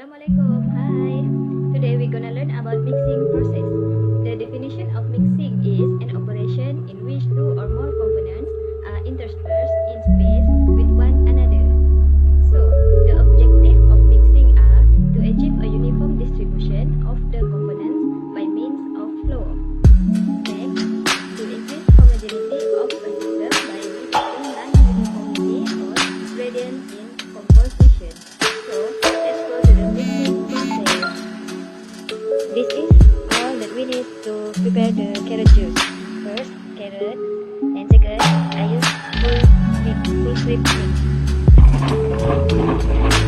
Assalamualaikum, hi. Today we're gonna learn about mixing process. The definition of mixing is an operation in which two or more components are interspersed in space with one another. So, the objective of mixing are to achieve a uniform distribution of the components by means of flow. Next, to increase homogeneity of a system by reducing non-uniformity or gradient in composition. So, let's go to the mixing process. This is all that we need to prepare the carrot juice. First, carrot, and second, I use full cream mix.